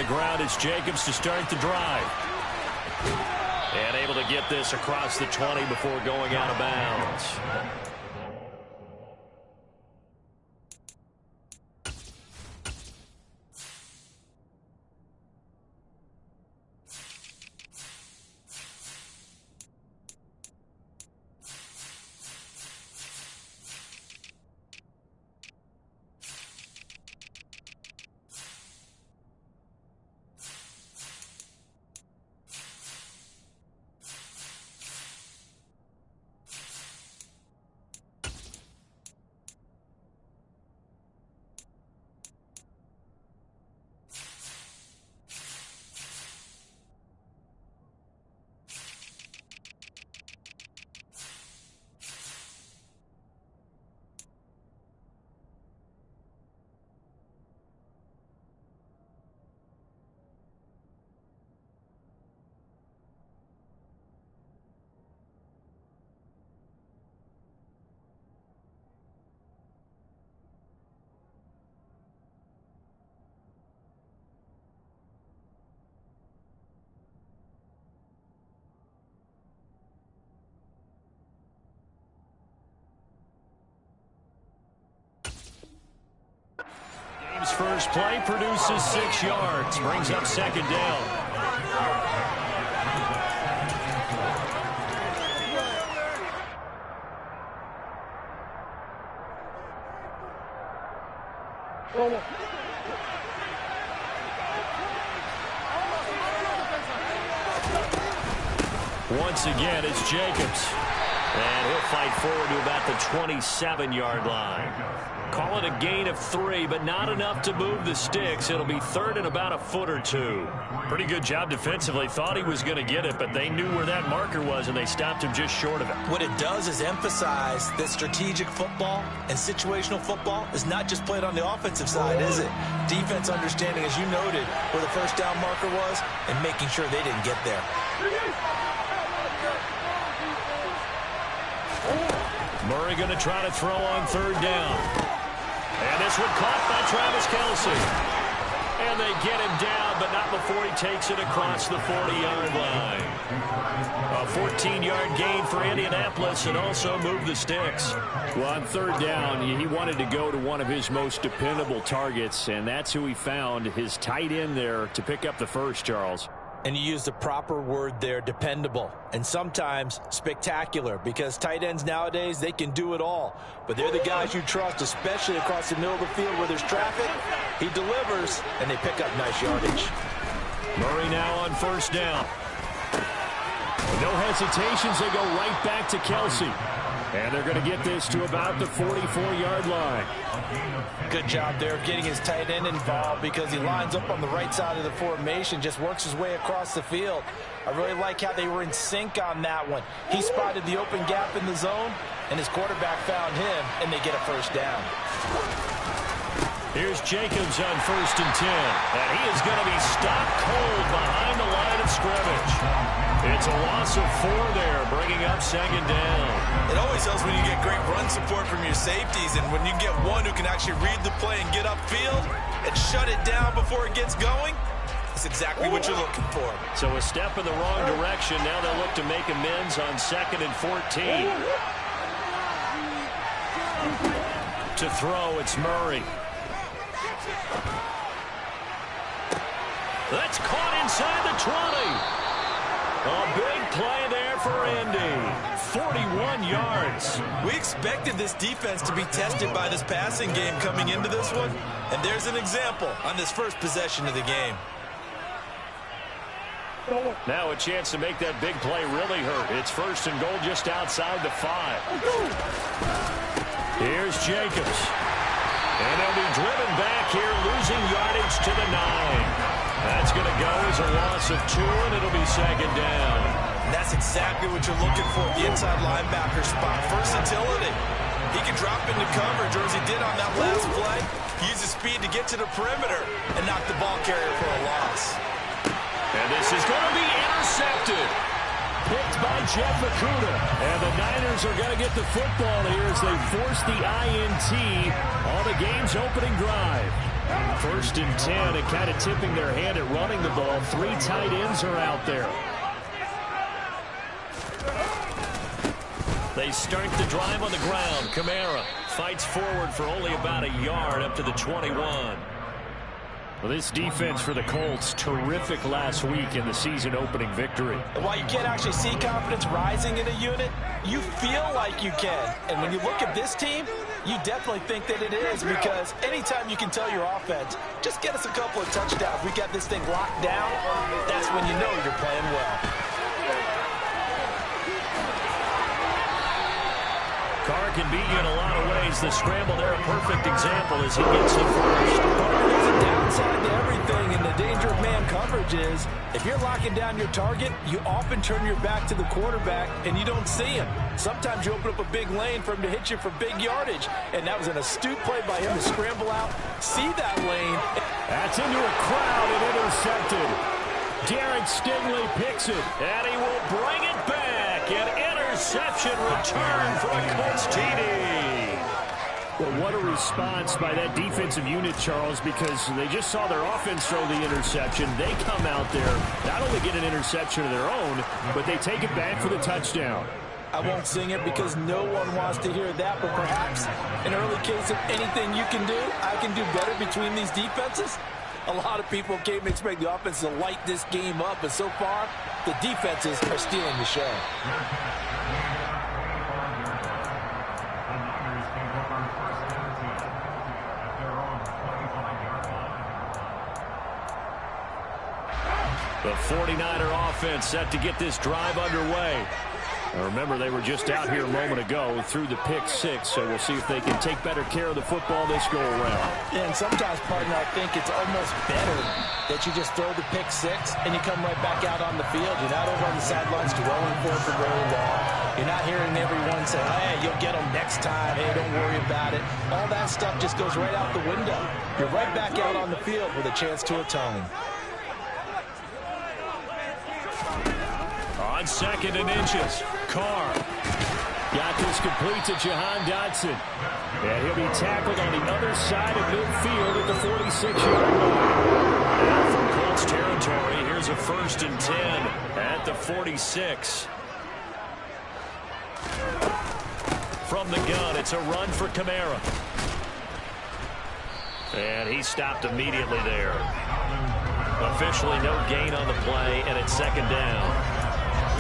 the ground. It's Jacobs to start the drive. And able to get this across the 20 before going out of bounds. First play produces 6 yards, brings up second down. Once again, it's Jacobs. And he'll fight forward to about the 27-yard line. Call it a gain of 3, but not enough to move the sticks. It'll be third and about a foot or 2. Pretty good job defensively. Thought he was going to get it, but they knew where that marker was, and they stopped him just short of it. What it does is emphasize that strategic football and situational football is not just played on the offensive side, is it? Defense understanding, as you noted, where the first down marker was and making sure they didn't get there. Murray going to try to throw on third down. And this one caught by Travis Kelce. And they get him down, but not before he takes it across the 40-yard line. A 14-yard gain for Indianapolis and also move the sticks. Well, on third down, he wanted to go to one of his most dependable targets, and that's who he found, his tight end there, to pick up the first, Charles. And you use the proper word there, dependable, and sometimes spectacular, because tight ends nowadays, they can do it all. But they're the guys you trust, especially across the middle of the field where there's traffic. He delivers, and they pick up nice yardage. Murray now on first down. No hesitations, they go right back to Kelce. And they're going to get this to about the 44-yard line. Good job there of getting his tight end involved because he lines up on the right side of the formation, just works his way across the field. I really like how they were in sync on that one. He spotted the open gap in the zone, and his quarterback found him, and they get a first down. Here's Jacobs on first and 10. And he is going to be stopped cold behind the line of scrimmage. It's a loss of 4 there, bringing up second down. It always helps when you get great run support from your safeties, and when you get one who can actually read the play and get upfield and shut it down before it gets going, that's exactly what you're looking for. So a step in the wrong direction. Now they'll look to make amends on second and 14. To throw, it's Murray. That's caught inside the 20. A big play there for Indy. 41 yards. We expected this defense to be tested by this passing game coming into this one, and there's an example on this first possession of the game. Now a chance to make that big play really hurt. It's first and goal just outside the 5. Here's Jacobs. And they'll be driven back here, losing yardage to the 9. That's going to go as a loss of 2, and it'll be second down. And that's exactly what you're looking for at the inside linebacker spot. Versatility. He can drop into coverage, or as he did on that last play, he uses speed to get to the perimeter and knock the ball carrier for a loss. And this is going to be intercepted. Picked by Jeff Okudah. And the Niners are going to get the football here as they force the INT on the game's opening drive. First and 10, and kind of tipping their hand at running the ball. 3 tight ends are out there. They start the drive on the ground. Kamara fights forward for only about a yard up to the 21. Well, this defense for the Colts, terrific last week in the season-opening victory. While you can't actually see confidence rising in a unit, you feel like you can. And when you look at this team, you definitely think that it is, because anytime you can tell your offense, just get us a couple of touchdowns, we got this thing locked down, that's when you know you're playing well. Carr can beat you in a lot of ways. The scramble there, a perfect example as he gets the first. There's a downside to everything, and the danger of man coverage is if you're locking down your target, you often turn your back to the quarterback and you don't see him. Sometimes you open up a big lane for him to hit you for big yardage, and that was an astute play by him to scramble out, see that lane. That's into a crowd and intercepted. Derek Stingley picks it, and he will bring it back. An interception return for a Colts TD. Well, what a response by that defensive unit, Charles, because they just saw their offense throw the interception. They come out there, not only get an interception of their own, but they take it back for the touchdown. I won't sing it because no one wants to hear that, but perhaps an early case of anything you can do, I can do better between these defenses. A lot of people came to expect the offense to light this game up, but so far, the defenses are stealing the show. The 49er offense set to get this drive underway. Now remember, they were just out here a moment ago through the pick 6, so we'll see if they can take better care of the football this go around. And sometimes, partner, I think it's almost better that you just throw the pick 6 and you come right back out on the field. You're not over on the sidelines throwing for very long. You're not hearing everyone say, hey, you'll get them next time. Hey, don't worry about it. All that stuff just goes right out the window. You're right back out on the field with a chance to atone. On 2nd and inches, Carr. Got this complete to Jahan Dotson. And he'll be tackled on the other side of midfield at the 46-yard line. Now from Colts territory, here's a 1st and 10 at the 46. From the gun, it's a run for Kamara. And he stopped immediately there. Officially no gain on the play, and it's 2nd down.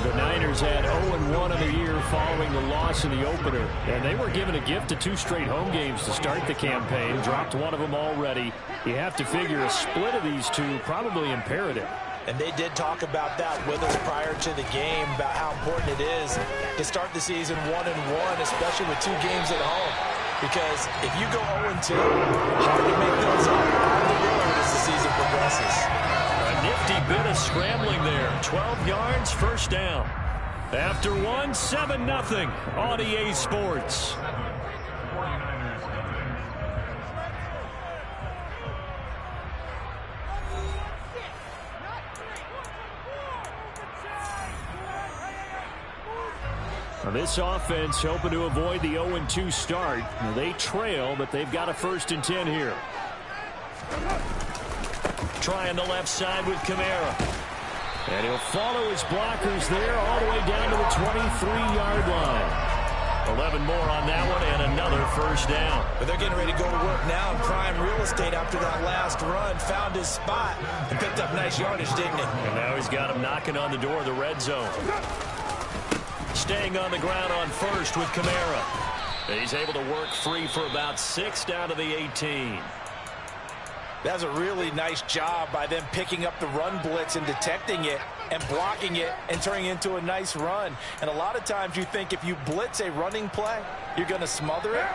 The Niners had 0-1 on the year following the loss in the opener, and they were given a gift of 2 straight home games to start the campaign. Dropped one of them already. You have to figure a split of these two probably imperative. And they did talk about that with us prior to the game, about how important it is to start the season 1-1, especially with 2 games at home. Because if you go 0-2, hard to make those up on the road as the season progresses. A nifty bit of scrambling there. 12 yards, 1st down. After 1, 7-0 on EA Sports. Now this offense hoping to avoid the 0-2 start. Now they trail, but they've got a 1st and 10 here. Trying the left side with Kamara. And he'll follow his blockers there all the way down to the 23-yard line. 11 more on that one and another 1st down. But they're getting ready to go to work now in prime real estate after that last run. Found his spot and picked up nice yardage, didn't he? And now he's got him knocking on the door of the red zone. Staying on the ground on 1st with Kamara. He's able to work free for about 6 down to the 18. That's a really nice job by them picking up the run blitz and detecting it and blocking it and turning it into a nice run. And a lot of times you think if you blitz a running play, you're going to smother it.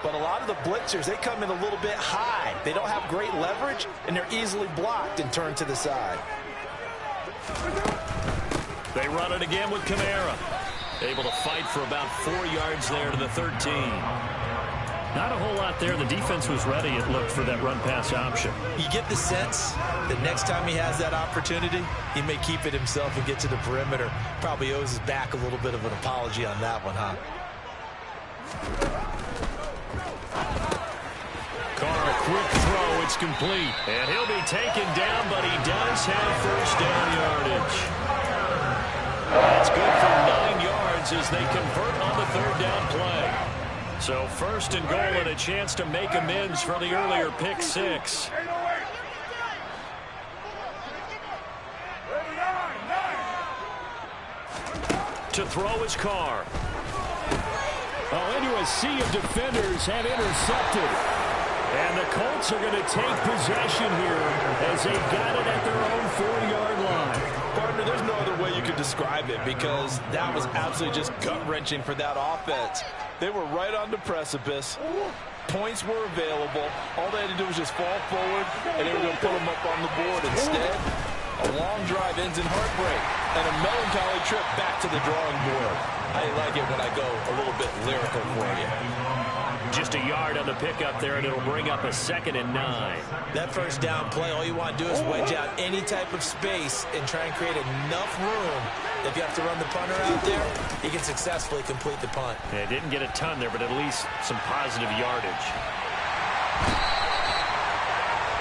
But a lot of the blitzers, they come in a little bit high. They don't have great leverage, and they're easily blocked and turned to the side. They run it again with Kamara. Able to fight for about 4 yards there to the 13. Not a whole lot there. The defense was ready, it looked, for that run-pass option. You get the sense that next time he has that opportunity, he may keep it himself and get to the perimeter. Probably owes his back a little bit of an apology on that one, huh? Carr, a quick throw It's complete. And he'll be taken down, but he does have first down yardage. That's good for 9 yards as they convert on the third down play. So first and goal and a chance to make amends for the earlier pick six. To throw his car. Oh, into a sea of defenders have intercepted. And the Colts are going to take possession here as they got it at their own 4-yard line. Partner, there's no other way you could describe it because that was absolutely just gut-wrenching for that offense. They were right on the precipice. Points were available. All they had to do was just fall forward, and they were going to put them up on the board. Instead, a long drive ends in heartbreak and a melancholy trip back to the drawing board. I like it when I go a little bit lyrical for you. Just a yard on the pickup there, and it'll bring up a 2nd and 9. That first down play, all you want to do is wedge out any type of space and try and create enough room. If you have to run the punter out there, he can successfully complete the punt. Yeah, didn't get a ton there, but at least some positive yardage.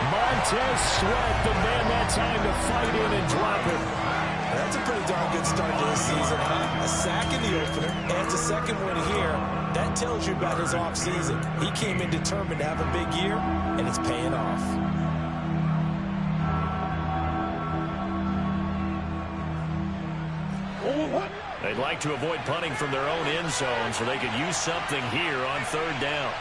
Montez Sweat, the man that time to fight in and drop it. That's a pretty darn good start to the season, huh? A sack in the opener, and it's a second one here. That tells you about his offseason. He came in determined to have a big year, and it's paying off. They'd like to avoid punting from their own end zone so they could use something here on third down.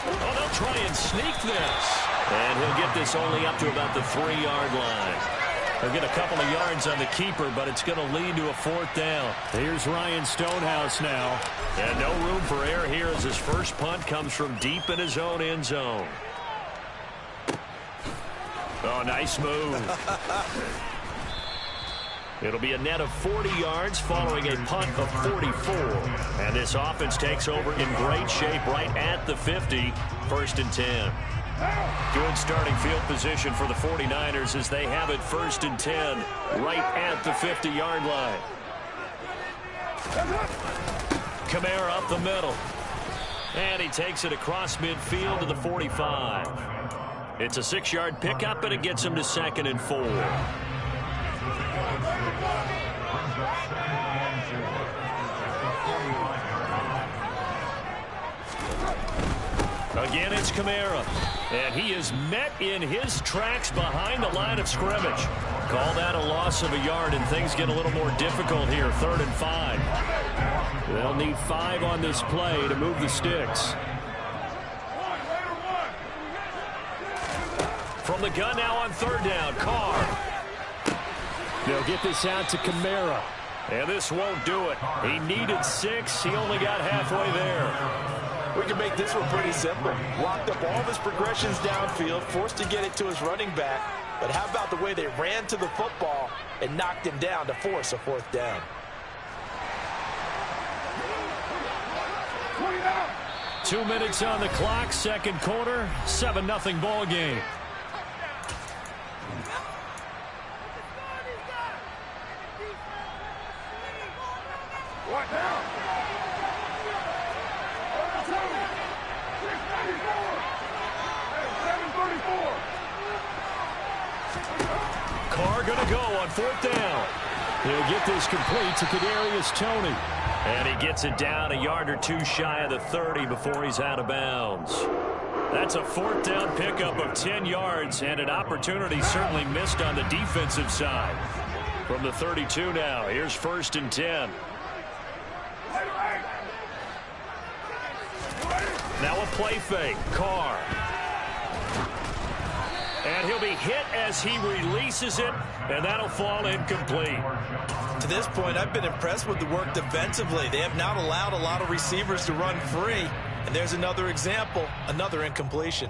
Oh, they'll try and sneak this. And he'll get this only up to about the 3-yard line. He'll get a couple of yards on the keeper, but it's going to lead to a 4th down. Here's Ryan Stonehouse now. And no room for error here as his first punt comes from deep in his own end zone. Oh, nice move. It'll be a net of 40 yards following a punt of 44. And this offense takes over in great shape right at the 50, 1st and 10. Good starting field position for the 49ers as they have it 1st and 10 right at the 50-yard line. Kamara up the middle. And he takes it across midfield to the 45. It's a 6-yard pickup, and it gets him to 2nd and 4. Again, it's Kamara. And he is met in his tracks behind the line of scrimmage. Call that a loss of a yard, and things get a little more difficult here. 3rd and 5. They'll need 5 on this play to move the sticks. From the gun now on 3rd down, Carr. They'll get this out to Kamara. And this won't do it. He needed 6. He only got halfway there. We can make this one pretty simple. Locked up all of his progressions downfield, forced to get it to his running back. But how about the way they ran to the football and knocked him down to force a 4th down? Two minutes on the clock, second quarter, 7-0 ball game. What now? Carr going to go on 4th down. He'll get this complete to Kadarius Toney. And he gets it down a yard or 2 shy of the 30 before he's out of bounds. That's a 4th down pickup of 10 yards and an opportunity certainly missed on the defensive side. From the 32 now, here's 1st and 10. Now a play fake. Carr. And he'll be hit as he releases it, and that'll fall incomplete. To this point, I've been impressed with the work defensively. They have not allowed a lot of receivers to run free. And there's another example, another incompletion.